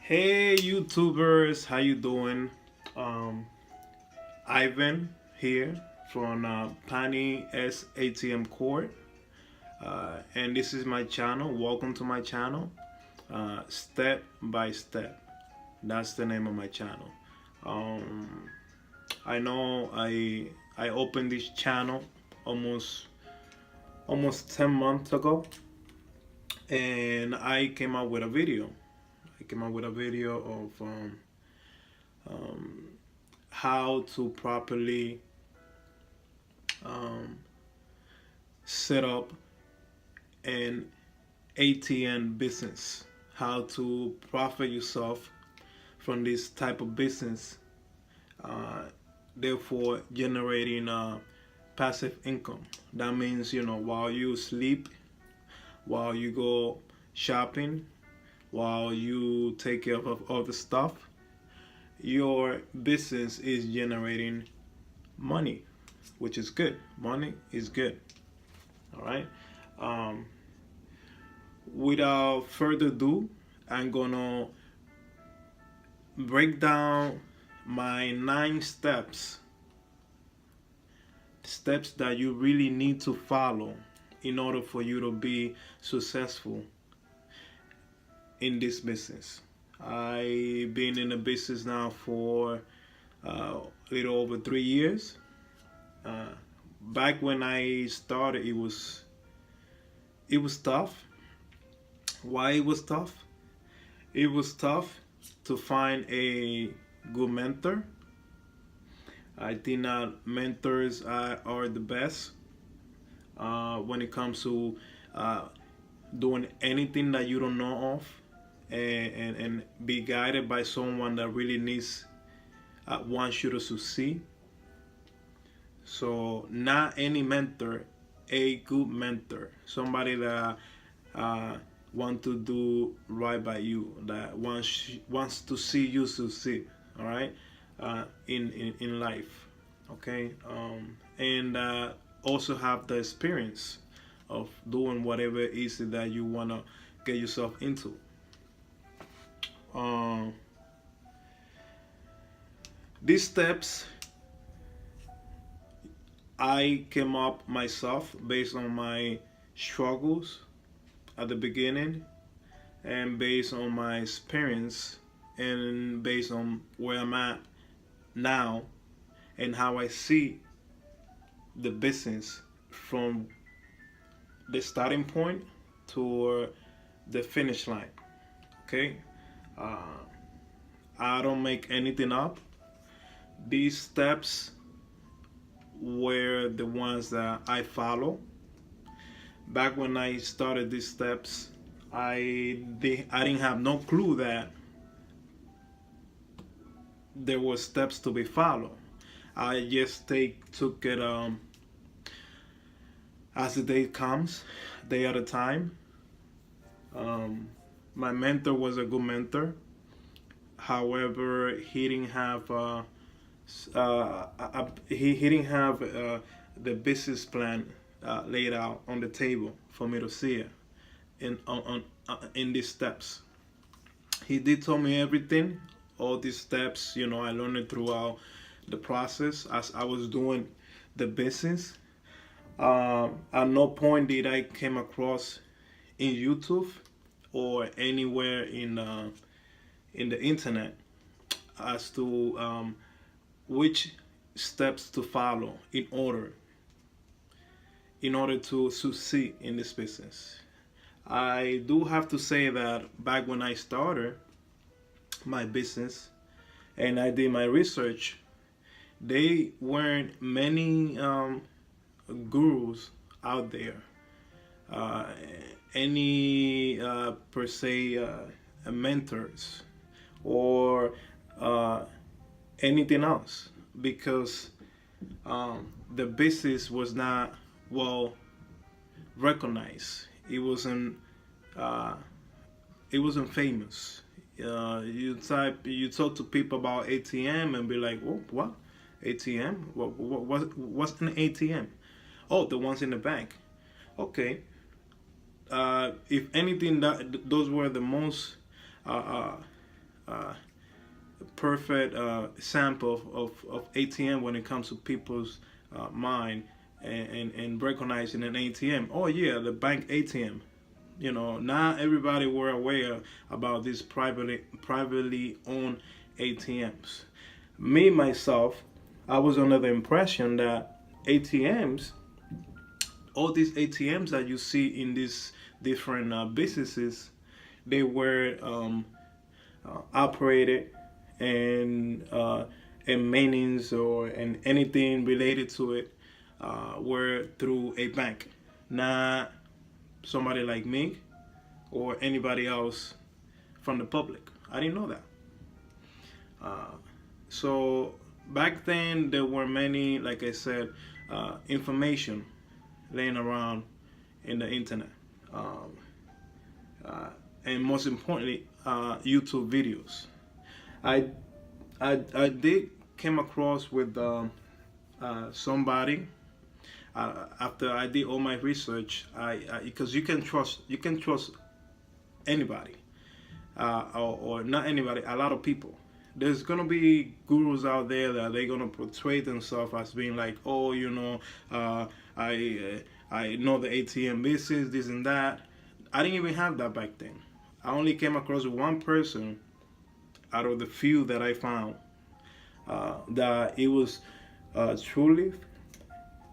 Hey YouTubers, how you doing? Um, Ivan here from Pani S ATM Court, and this is my channel. Welcome to my channel, Step by Step. That's the name of my channel. Um, I know I opened this channel almost 10 months ago, and I came out with a video. I came out with a video of um, how to properly um, set up an ATM business, how to profit yourself from this type of business, uh, therefore generating passive income. That means, while you sleep, while you go shopping, while you take care of other stuff, your business is generating money, which is good. Money is good. All right. Um, Without further ado, I'm gonna break down my 9 steps that you really need to follow in order for you to be successful in this business. I've been in the business now for a little over 3 years. Uh, Back when I started, it was tough. Why it was tough? It was tough to find a good mentor. I think that mentors are the best when it comes to uh, doing anything that you don't know of, and be guided by someone that really wants you to succeed. So not any mentor, a good mentor, somebody that want to do right by you, that wants to see you succeed. All right, in life, okay, and also have the experience of doing whatever it is that you wanna get yourself into. Um, these steps I came up myself based on my struggles at the beginning, and based on my experience, and based on where I'm at now, and how I see the business from the starting point to the finish line. Okay, uh, I don't make anything up. These steps were the ones that I follow. Back when I started these steps, I didn't have no clue that there were steps to be followed. I just took it as the day comes, day at a time. Um, my mentor was a good mentor. However, he didn't have he didn't have the business plan laid out on the table for me to see it in these steps. He did tell me everything, all these steps. I learned it throughout the process as I was doing the business. At no point did I came across in YouTube or anywhere in the internet as to which steps to follow in order to succeed in this business. I do have to say that back when I started my business and I did my research, there weren't many gurus out there, uh, any per se mentors or uh, anything else, because the business was not well recognized. Uh, it wasn't famous. You talk to people about ATM and be like, "Oh, what? ATM? What's an ATM? Oh, the ones in the bank." Okay. If anything, those were the most uh, uh, perfect sample of ATM when it comes to people's mind and recognizing an ATM. Oh yeah, the bank ATM. You know, not everybody were aware about these privately owned ATMs. Me myself, I was under the impression that ATMs, all these ATMs that you see in these different businesses, they were operated and maintenance or and anything related to it were through a bank, not somebody like me or anybody else from the public. I didn't know that. So back then there were many, like I said, information laying around in the internet, um, and most importantly, YouTube videos. I I did came across with somebody after I did all my research. I because you can trust anybody or not anybody, a lot of people. There's gonna be gurus out there that they're gonna portray themselves as being like, oh, you know, I know the ATM business, this and that. I didn't even have that back then. I only came across one person out of the few that I found that it was truly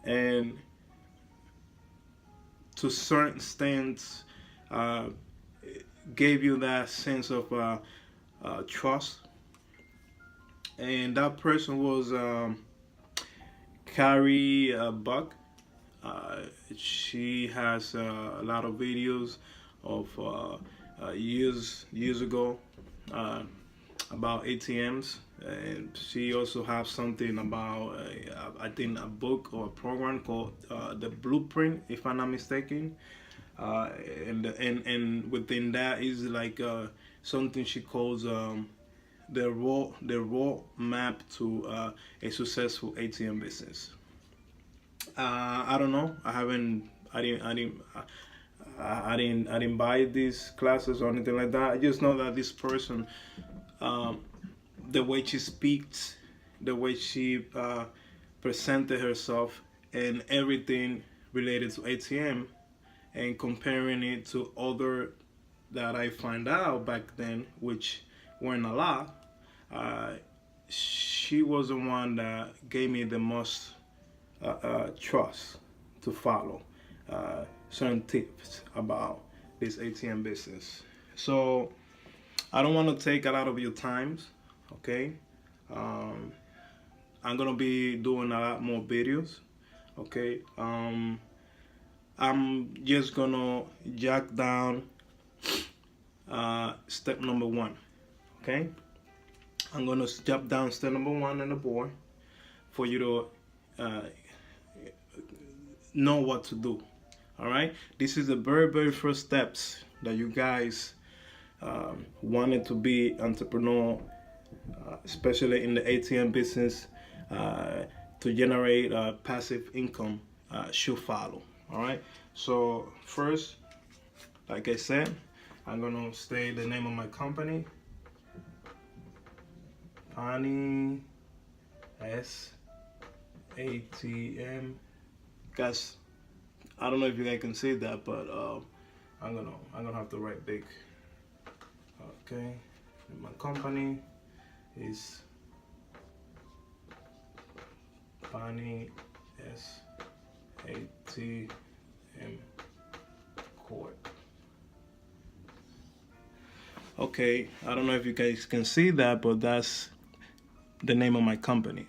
and to certain extent uh, gave you that sense of trust. And that person was Carrie Buck. She has a lot of videos of years ago about ATMs, and she also has something about I think a book or a program called The Blueprint, if I'm not mistaken. And within that is like something she calls the raw map to a successful ATM business. I don't know. I haven't. I didn't buy these classes or anything like that. I just know that this person, um, the way she speaks, the way she presented herself, and everything related to ATM, and comparing it to other that I find out back then, which weren't a lot. Uh, she was the one that gave me the most trust to follow certain tips about this ATM business. So I don't want to take a lot of your times, okay? Um, I'm gonna be doing a lot more videos, okay? I'm just gonna jot down step number one, okay? I'm gonna jot down step number one on the board for you to know what to do. All right, this is the very first steps that you guys wanted to be entrepreneur, especially in the ATM business, to generate passive income should follow. All right, so first, like I said, I'm gonna state the name of my company, Pani S ATM. Guys, I don't know if you guys can see that, but I'm gonna have to write big. Okay, my company is Pani S ATM Court. Okay, I don't know if you guys can see that, but that's the name of my company,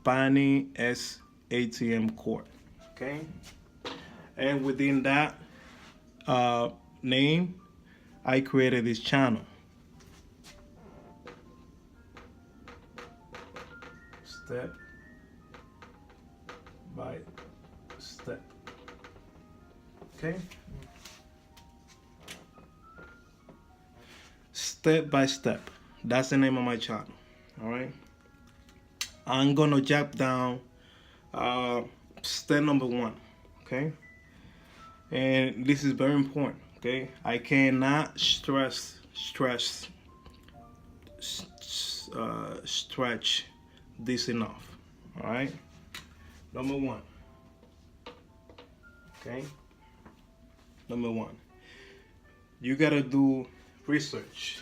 Pani S ATM Court. Okay, and within that name, I created this channel. Step by step. Okay. Step by step. That's the name of my channel. All right. I'm gonna jot down step number one. Okay. And this is very important. Okay. I cannot stress stretch this enough. All right. Number one. Okay. Number one. You gotta do research.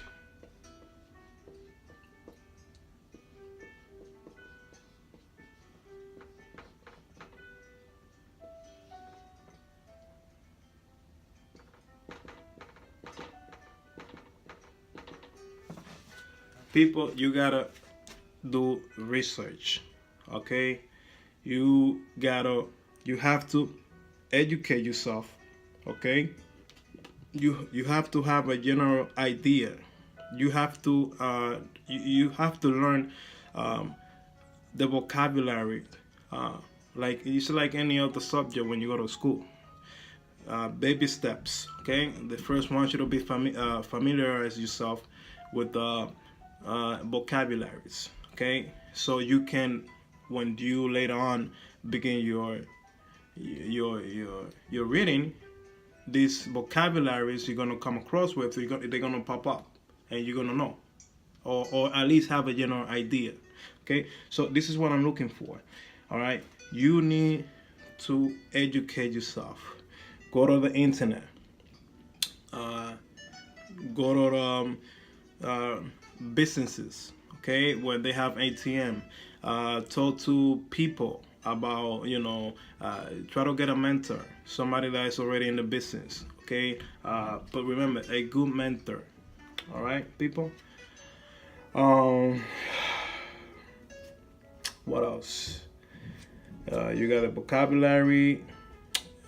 People, you gotta do research. Okay. You gotta, you have to educate yourself. Okay. You have to have a general idea. You have to you have to learn um, the vocabulary. Uh, like it's like any other subject when you go to school. Baby steps. Okay, the first one should be familiarize yourself with vocabularies. Okay, so you can, when you later on begin your reading, these vocabularies you're gonna come across with, they're gonna pop up, and you're gonna know, or at least have a general idea. Okay, so this is what I'm looking for. All right, you need to educate yourself. Go to the internet. Uh, Go to uh, businesses. Okay, where they have ATM. Talk to people about, try to get a mentor, somebody that is already in the business. Okay, but remember, a good mentor. All right, people. Um, what else? You got a vocabulary.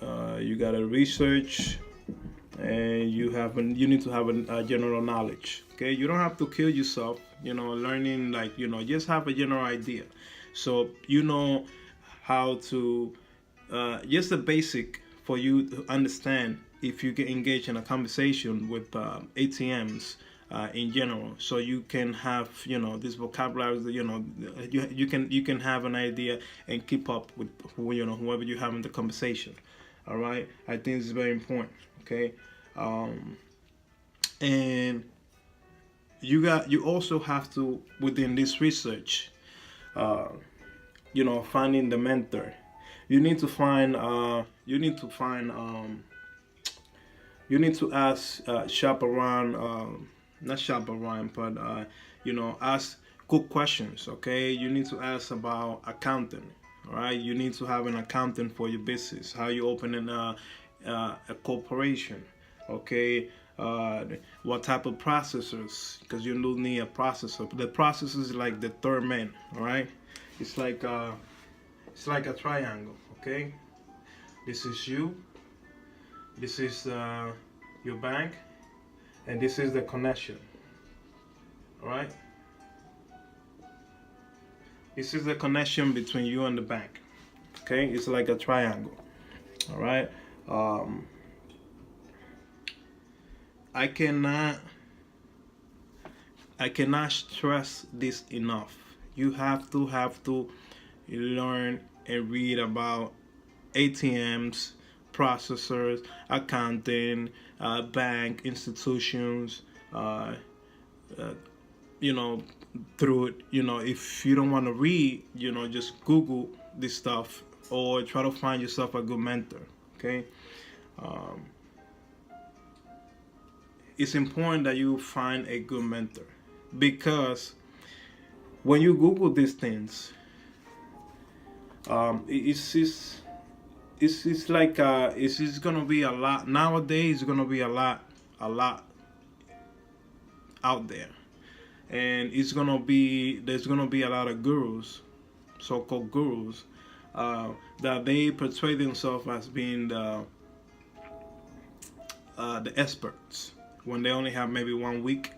You got to research, and you need to have a general knowledge. Okay, you don't have to kill yourself. Learning, like, just have a general idea, so how to just the basic for you to understand if you get engaged in a conversation with ATMs in general, so you can have this vocabulary. You can have an idea and keep up with whoever you have in the conversation. All right, I think this is very important. Okay, and you also have to, within this research, finding the mentor. You need to find you need to ask, shop around, not shop around, but ask good questions. Okay, you need to ask about accounting. All right, you need to have an accountant for your business. How you open a corporation. Okay, what type of processors? Because you do need a processor. The processor is like the third man. All right, it's like a triangle. Okay, this is you. This is your bank, and this is the connection. All right. This is the connection between you and the bank. Okay, it's like a triangle. All right. I cannot stress this enough. You have to learn and read about ATMs, processors, accounting, bank institutions. Through it. If you don't want to read, just Google this stuff, or try to find yourself a good mentor. Okay. It's important that you find a good mentor, because when you Google these things, it's like it's just gonna be a lot nowadays. It's gonna be a lot out there, and there's gonna be a lot of gurus, so-called gurus, that they portray themselves as being the experts, when they only have maybe 1 week,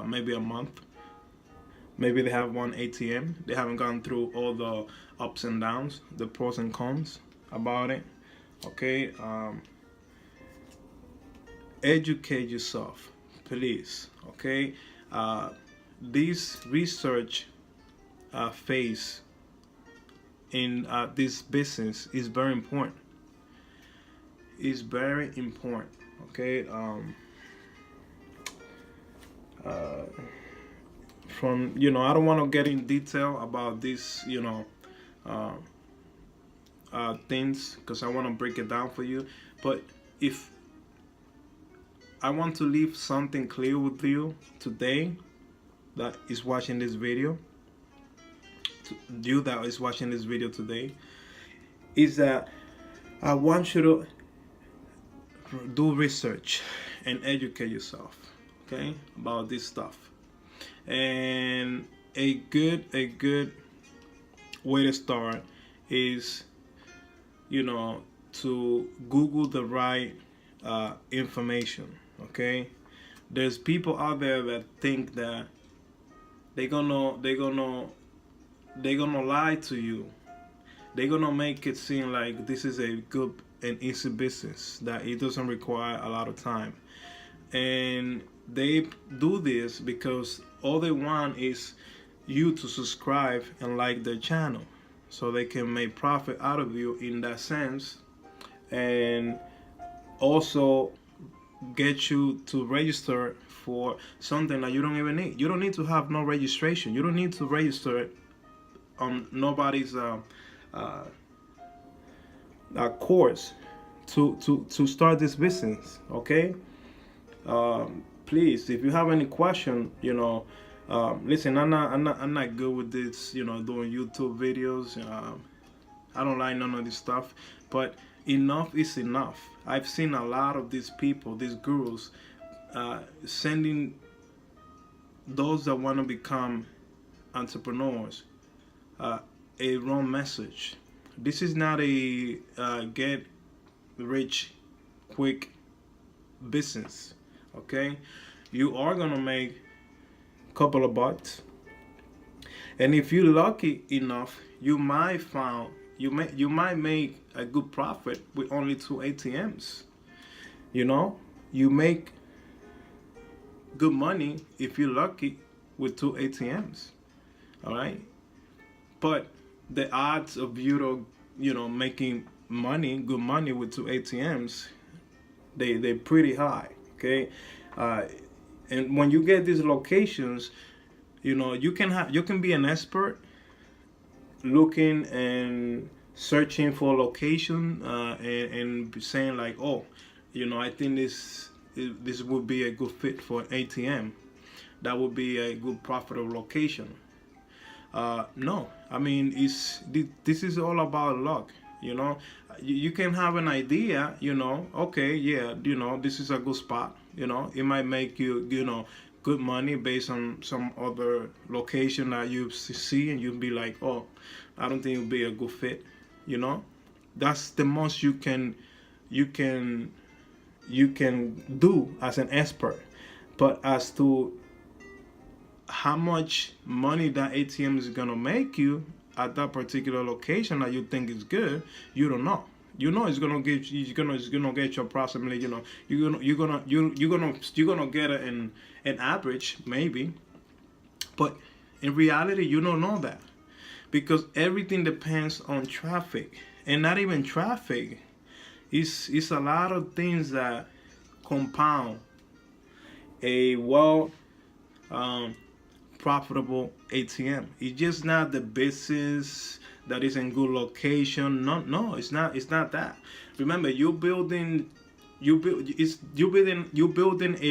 maybe a month. Maybe they have one ATM. They haven't gone through all the ups and downs, the pros and cons about it. Okay, educate yourself, please. Okay, this research phase in this business is very important. It's very important. Okay, uh, from, I don't want to get in detail about this, uh, things, because I want to break it down for you. But if I want to leave something clear with you today, that is watching this video, you that is watching this video today, is that I want you to do research and educate yourself, okay, about this stuff. And a good way to start is, to Google the right information. Okay, there's people out there that think that they're gonna lie to you. They're gonna make it seem like this is a good and easy business, that it doesn't require a lot of time. And they do this because all they want is you to subscribe and like their channel, so they can make profit out of you in that sense, and also get you to register for something that you don't even need. You don't need to have no registration. You don't need to register on nobody's course to start this business. Okay. Please, if you have any question, listen, I'm not good with this, doing YouTube videos. I don't like none of this stuff, but enough is enough. I've seen a lot of these people, these gurus, sending those that want to become entrepreneurs a wrong message. This is not a get rich quick business. Okay, you are gonna make a couple of bucks, and if you're lucky enough, you might make a good profit with only 2 ATMs. You make good money if you're lucky with 2 ATMs. All right, but the odds of you making good money with 2 ATMs, they're pretty high. Okay, and when you get these locations, you can be an expert looking and searching for location, and saying like, oh, I think this would be a good fit for an ATM. That would be a good profitable location. No, I mean, this is all about luck. You can have an idea, okay, yeah, this is a good spot. It might make you, good money based on some other location that you see, and you'll be like, oh, I don't think it'll be a good fit. That's the most you can do as an expert. But as to how much money that ATM is gonna make you at that particular location that you think is good, you don't know. It's gonna get you approximately, you're gonna get an average maybe, but in reality you don't know that, because everything depends on traffic, and not even traffic. It's a lot of things that compound a profitable ATM. It's just not the business that is in good location. No, it's not that. Remember, you're building a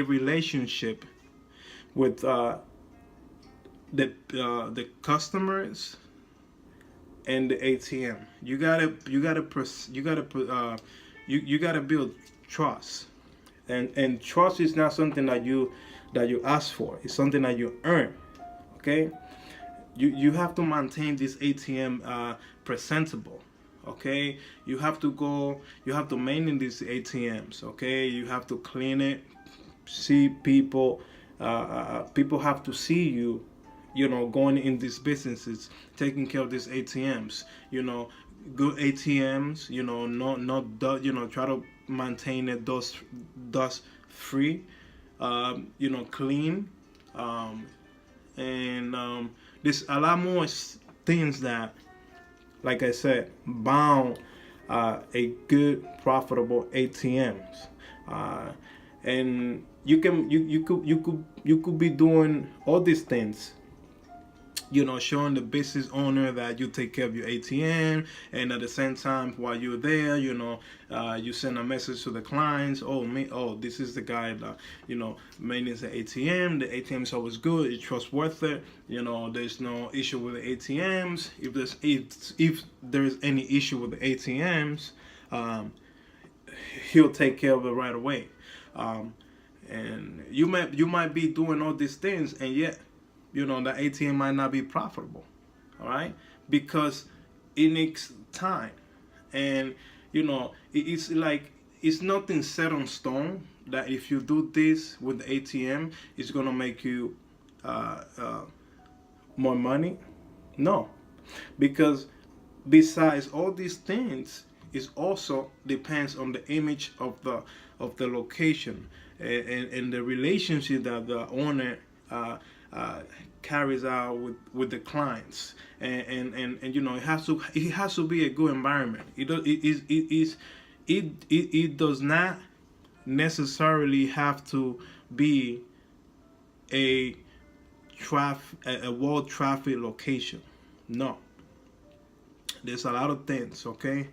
relationship with the customers and the ATM. You gotta build trust, and trust is not something that you ask for. It's something that you earn. Okay, you have to maintain this ATM presentable. Okay, you have to maintain these ATMs. Okay, you have to clean it. See people. People have to see you. Going in these businesses, taking care of these ATMs. Good ATMs. Not try to maintain it dust free. Clean. And there's a lot more things that, like I said, bound a good profitable ATMs. And you could be doing all these things, showing the business owner that you take care of your ATM, and at the same time, while you're there, you send a message to the clients. Oh, me, oh, this is the guy that manages the ATM. The ATM is always good. It's trustworthy. There's no issue with the ATMs. If there's any issue with the ATMs, he'll take care of it right away. And you might be doing all these things, and yet the ATM might not be profitable. All right, because it takes time, and it's like it's nothing set on stone that if you do this with the ATM, it's gonna make you more money. No, because besides all these things, it also depends on the image of the location, and the relationship that the owner uh, uh, carries out with the clients, and it has to be a good environment. It does not necessarily have to be a a world traffic location. No, there's a lot of things. Okay,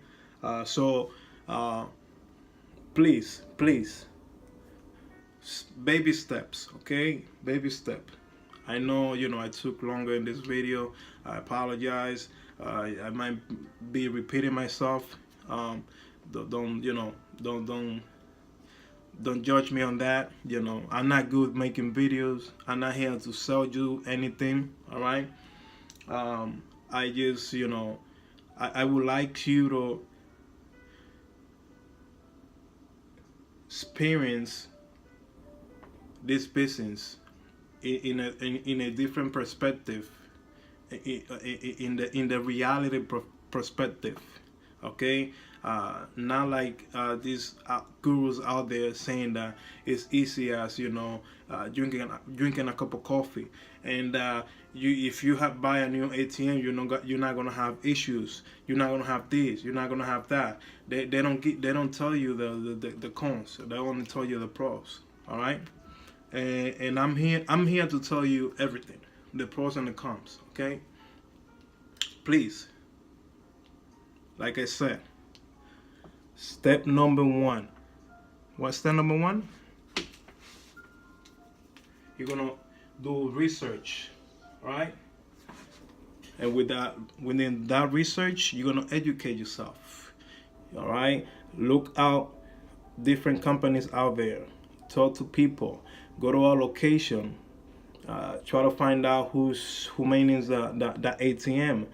so uh, please, baby steps. Okay, baby step. I know I took longer in this video. I apologize. I might be repeating myself. Don't don't judge me on that. I'm not good making videos. I'm not here to sell you anything. All right. I just I would like you to experience this business in a different perspective, in the reality perspective. Okay, not like these gurus out there saying that it's easy as drinking a cup of coffee, and if you have buy a new ATM, you're not gonna have issues. You're not gonna have this. You're not gonna have that. They don't tell you the cons. They only tell you the pros. All right. And I'm here to tell you everything, the pros and the cons. Okay, please, like I said, step number one. What's step number one? You're gonna do research, right? And within that research, you're gonna educate yourself. All right, look out different companies out there, talk to people, go to a location, try to find out who manages the ATM,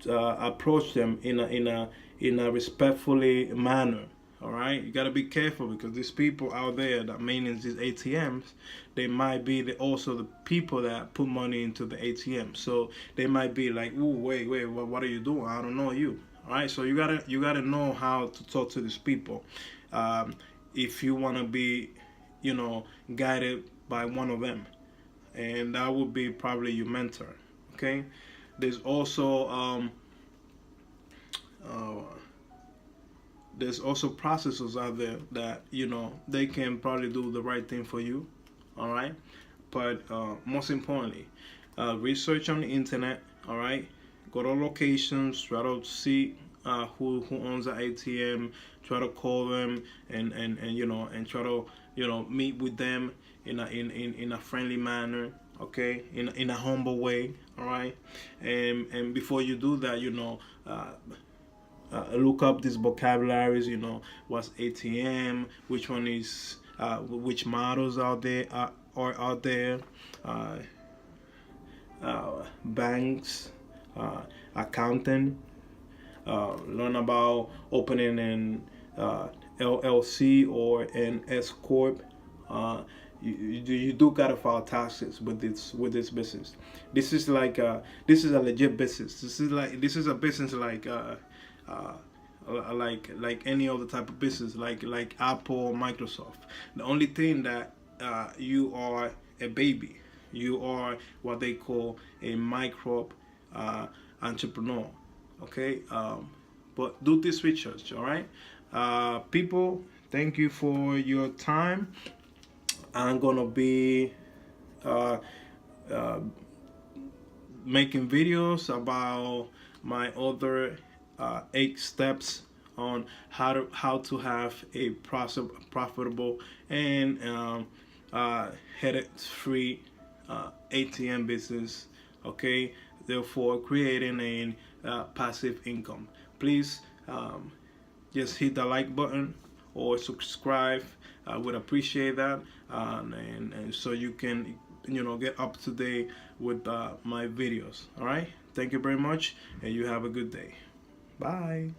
approach them in a respectfully manner. All right, you gotta be careful, because these people out there that manage these ATMs, they might be also the people that put money into the ATM. So they might be like, "Ooh, wait, what are you doing? I don't know you." All right, so you gotta know how to talk to these people, if you wanna be, guided by one of them, and that would be probably your mentor. Okay, there's also processors out there that they can probably do the right thing for you. All right, but most importantly, research on the internet. All right, go to locations, try to see who owns the ATM, try to call them, and try to meet with them in a friendly manner. Okay, in a humble way. All right, and before you do that, look up these vocabularies. What's ATM, which one is which models out there are out there, banks, accounting, learn about opening an LLC or an S corp. You do gotta file taxes with this business. This is a legit business. This is a business uh, like any other type of business, like Apple or Microsoft. The only thing that you are a baby. You are what they call a micro entrepreneur. Okay, but do this research. All right, people. Thank you for your time. I'm gonna be uh, uh, making videos about my other 8 steps on how to have a profitable and headache-free ATM business. Okay, therefore creating a passive income. Please just hit the like button or subscribe. I would appreciate that, and so you can get up to date with my videos. All right, thank you very much, and you have a good day. Bye.